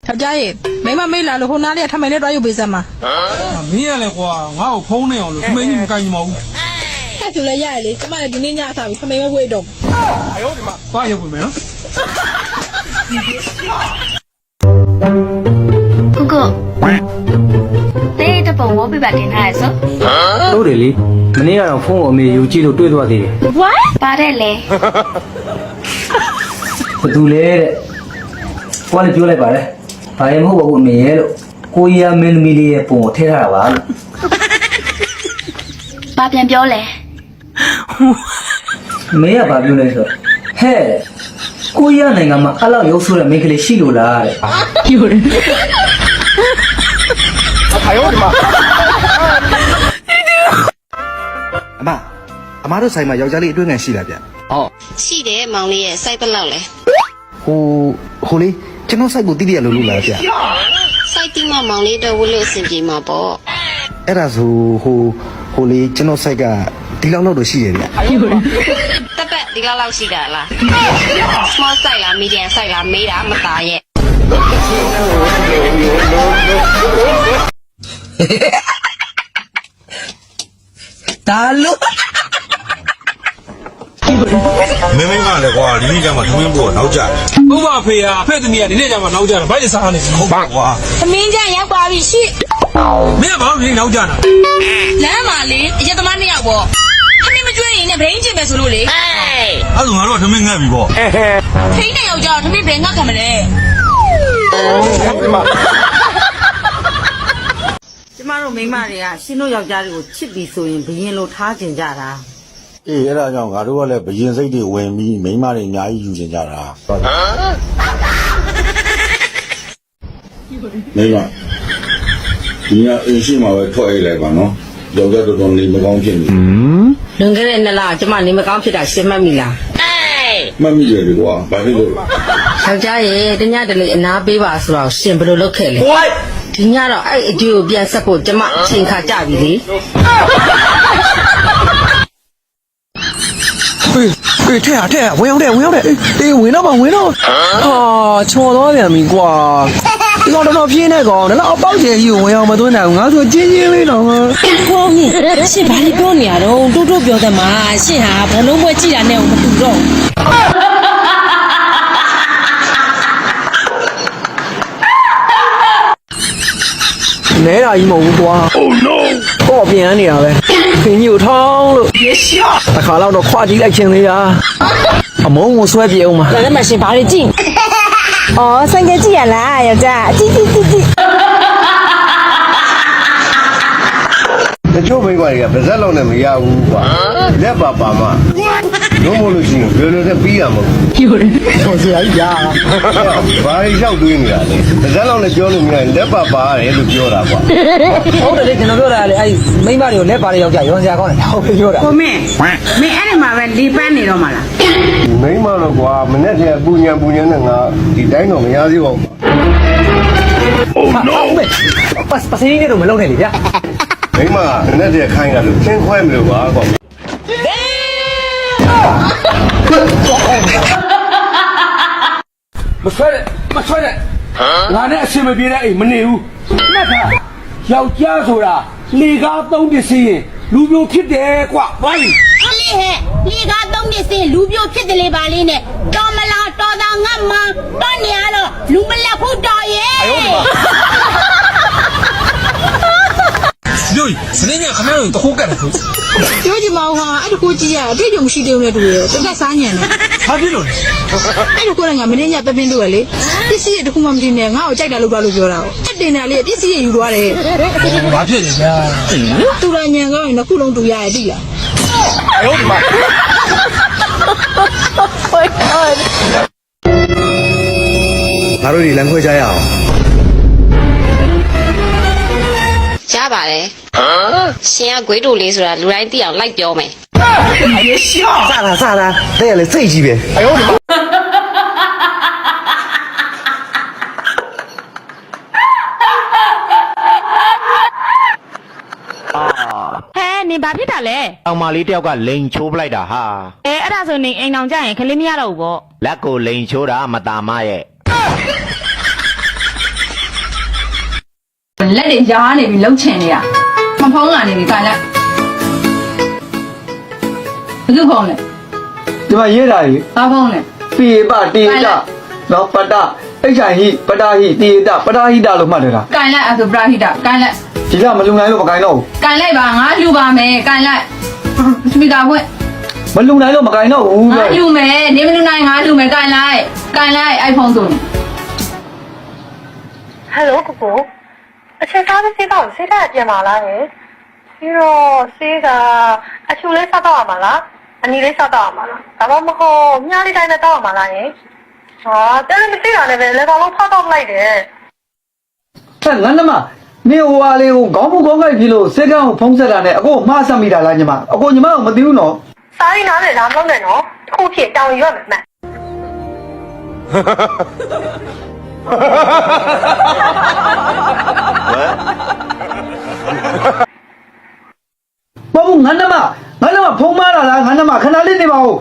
ယောက်ျားရေမိမမေးလာလို့ဟိုနားလေးကထမိန်လေးတွားယူပေးစမ်းပါမင်းရလေကွာငါ့ကိုဖုံးနေအောင်လို့ထမိန်ကြီးမကင်ကြမဘူးအဲ့ဆိုလည်းရရလေကျမလည်းဒီနေ့ညအစားပြီးထမိန်မဝေးတော့အယောဒီမှာဘာရုပ်ဝင်မယ်နော်姑姑，这这本我被白天还说，ဟုတ်တယ်လေမနေ့ကတော့ဖုန်းကိုအမေယူကြည့်လို့တွေ့သွားသေးတယ်八的嘞，ဘသူလဲတဲ့ကိုကလည်းပြောလိုက်ပါလေဘာရင်မဟုတ်ပါဘူးအမေရဲ့လို့ကိုကြီးကမင်းသမီးလေးရဲ့ပုံကိုထည့်ထားတာပါလို့八变表嘞，အမေကဘာပြောလဲဆိုဟဲ့ကိုကြီးကနိုင်ငံမှာအဲ့လောက်ရုပ်ဆိုးတဲ့မိန်းကလေးရှိလို့လားတဲ့ပြောတယ်哎呦我的妈！အမတို့ဆိုင်မှာယောက်ျားလေးအတွင်းငံရှိလားဗျရှိတယ်မောင်လေးရဲ့စိုက်ဘက်လောက်လဲဟိုလေးကျွန်တော်စိုက်ကိုတိတိရလို့လို့လားဗျစိုက်တိမမောင်လေးတော့ဝလို့အဆင်ပြေမှာပေါ့အဲ့ဒါဆိုဟိုလေးကျွန်တော်စိုက်ကဒီလောက်တော့ရှိရဗျတက်ပတ်ဒီလောက်ရှိတာလား small size လား medium size လားမေးတာမသားရဲ့ဒါလို့မင်းကလည်းကွာဒီနေ့ကျမှထမင်းဖို့နောက်ကြတယ်ဥပဖေးအဖေတမီးကဒီနေ့ကျမှနောက်ကြတယ်ဘာလဲစားနေဟုတ်ပါကွာသမင်းကြရောက်ပါပြီရှိမင်းကဘာလို့နောက်ကြတာလမ်းမှာလေအရက်သမား2ယောက်ပေါ့သမင်းမကျွေးရင်လည်းဘိန်းချင်ပဲဆိုလို့လေအဲ့ဒါငါတို့ကထမင်းငတ်ပြီပေါ့ဖိနေယောက်ျားသမင်းဘယ်ငတ်ခံမလဲကျမတို့မိန်းမတွေကရှင်တို့ယောက်ျားတွေကိုချစ်ပြီးဆိုရင်ဘယင်လိုထားကျင်ကြတာအေးအဲ့ဒါကြောင့်ငါတို့ကလည်းဘယင်စိတ်တွေဝင်ပြီးမိန်းမတွေအများကြီးယူကျင်ကြတာမိန်းမဒီကအိမ်ရှိမှာပဲထွက်အိတ်လိုက်ပါနော်ယောက်ျားတော်တော်နေမကောင်းဖြစ်နေလွန်ခဲ့တဲ့2လကျမနေမကောင်းဖြစ်တာရှင်းမှတ်မိလားမှတ်မိတယ်ကွာဘာဖြစ်လို့ယောက်ျားရဲ့တညတလေအနာပေးပါဆိုတော့ရှင်ဘယ်လိုလုပ်ခဲ့လဲဒီညတော့အဲ့အဒီကိုပြန်ဆက်ဖို့ကျမအချိန်ခါကြပြီလေဖေးထဲဝင်အောင်တဲ့အေးဝင်တော့ဝင်တော့ချော်တော့ပြန်ပြီကွာဒီကောင်တော့ပြင်းနေကောင်တော့အပေါက်ကျယ်ကြီးကိုဝင်အောင်မသွင်းနိုင်ဘူးငါဆိုချင်းလေးတော့ဟောရှင်ဘာလို့ပြောနေရတော့တိုးပြောတယ်မှာရှင်ဟာဘလုံးပွဲကြည့်တာနဲ့မတူတော့နဲတာကြီးမဟုတ်ဘူးကွာ Oh no တော့ပြန်နေတာပဲခင်ကြီးကိုထောင်းလို့တစ်ခါတော့ခွာကြည့်လိုက်ခြင်းလေးလားအမုံကိုဆွဲပြေအောင်ပါဒါနဲ့မှရှင်ဘာတွေကြည့်ဩဆိုင်ကကြည့်ရလားယောက်ျားကြည့်တချို့မိန်းမတွေကပါဇက်လောက်နဲ့မရဘူးကွာလက်ပါမှလုံးမလို့ရှိရင်ဘယ်လိုလဲပြီးရမလို့ပြောတယ်ဟိုဆရာကြီးညာဘာတွေလျှောက်တွေးနေတာလဲပါဇက်လောက်နဲ့ပြောလို့မရရင်လက်ပါရတယ်လို့ပြောတာကွာဟုတ်တယ်လေကျွန်တော်ပြောတာလေအဲ့မိန်းမတွေကိုလက်ပါတဲ့ယောက်ျားရုံစရာကောင်းတယ်ဟုတ်ပြောတာကိုမင်းအဲ့ဒီမှာပဲလီပန်းနေတော့မှာလားမိန်းမတော့ကွာမနေ့ကပူညံနဲ့ငါဒီတိုင်းတော့မရသေးပါဘူး Oh no ပတ်စင်းနေတော့မလုပ်နဲ့လေဗျာမိန်းမမနေ့ကခိုင်းရလို့ချင်းခွဲမလို့ပါကွာမဆွဲနဲ့ငါနဲ့အဆင်မပြေတဲ့အိမ်မနေဘူးမှတ်ထားယောက်ျားဆိုတာလေကားသုံးပစ္စည်းရင်လူမျိုးဖြစ်တယ်ကွာဘာလဲအမေဟဲ့လေကားသုံးပစ္စည်းလူမျိုးဖြစ်တယ်လေပါလေးနဲ့တော်မလားတော်တာငတ်မှာတော့နေရတော့လူမလက်ဖို့တော်ရဲ့ညို့စနေညခမရတခုကတ်တယ်ပြောကြည့်မအောင်ဟာအဲ့ဒါကိုကြည့်ရအတွေ့အကြုံမရှိသေးဘူးနဲ့တူတယ်တက်စားညံတယ်ဘာဖြစ်လို့လဲအဲ့ဒါကိုလည်းငါမင်းညပပင်းတို့ရလေပစ္စည်းတွေတခုမှမတင်နဲ့ငါ့ကိုကြိုက်တာလို့ပြောတာတက်တင်တယ်လေပစ္စည်းတွေယူသွားတယ်ဘာဖြစ်လဲဗျာတူရညံကောင်းရင်တစ်ခုလုံးတူရတယ်တိလားအယောဒီမှာငါတို့ဒီလမ်းခွဲကြရအောင်ရပါတယ်ရှင်ကဂွေးတူလေးဆိုတာလူတိုင်းသိအောင်လိုက်ပြောမယ်စတာတဲ့လေစိတ်ကြီးပဲအယောဒီမှာဟဲ့နင်ဘာဖြစ်တာလဲအောင်မလေးတယောက်ကလိန်ချိုးပလိုက်တာဟာအဲ့ဒါဆိုနေအိမ်အောင်ကြရင်ခလေးမရတော့ဘူးပေါ့လက်ကိုလိန်ချိုးတာမตาမရဲ့ လက်တွေရားနေပြီလှုပ်ချင်နေတာမဖုံးလာနေပြီခိုင်လိုက်ဘယ်သူဖုံးလဲ ဒီမှာရေးတာကြီး ဘာဖုံးလဲ ပိပတိတနော်ပတအိချာဟိပတာဟိတိတပတာဟိတလို့မှတ်တယ်လား ခိုင်လိုက်အဲ့ဆိုပရာဟိတခိုင်လိုက် ဒီကမလုံနိုင်လို့မကိုင်တော့ဘူး ခိုင်လိုက်ပါငါလူပါမယ်ခိုင်လိုက်စပီကာဖွင့် မလုံနိုင်လို့မကိုင်တော့ဘူး ငါလူမယ်နေမလူနိုင်ငါလူမယ်ခိုင်လိုက်အိုက်ဖုန်းဆို ဟယ်လိုကိုကိုအချိန်ကားဆေးတော့ဆေးတက်ပြန်လာလားဟဲ့ပြီးတော့ဆေးကအချူလေးစားတော့ရမှာလားအနီလေးစားတော့ရမှာလားဒါမှမဟုတ်မြားလေးတိုင်းနဲ့တော့ရမှာလားဟဲ့ဟာတယ်မသိတာနဲ့ပဲလေကောင်လုံးဖောက်တော့လိုက်တယ် ဟဲ့ငန်းနမမင်းဟိုအားလေးကိုခေါင်းမခေါင်းကိုက်ပြီလို့စေကန်းကိုဖုံးဆက်တာနဲ့အကိုမှားဆက်မိတာလားညီမအကိုညီမကိုမသိဘူးနော် စားရင်းနားနဲ့လာမလို့နဲ့နော်တစ်ခုဖြစ်တောင်းရွက်မယ်မှန် ဘာဘူးငန်းနမဖုံးမားတာလားငန်းနမခဏလေးနေပါဦး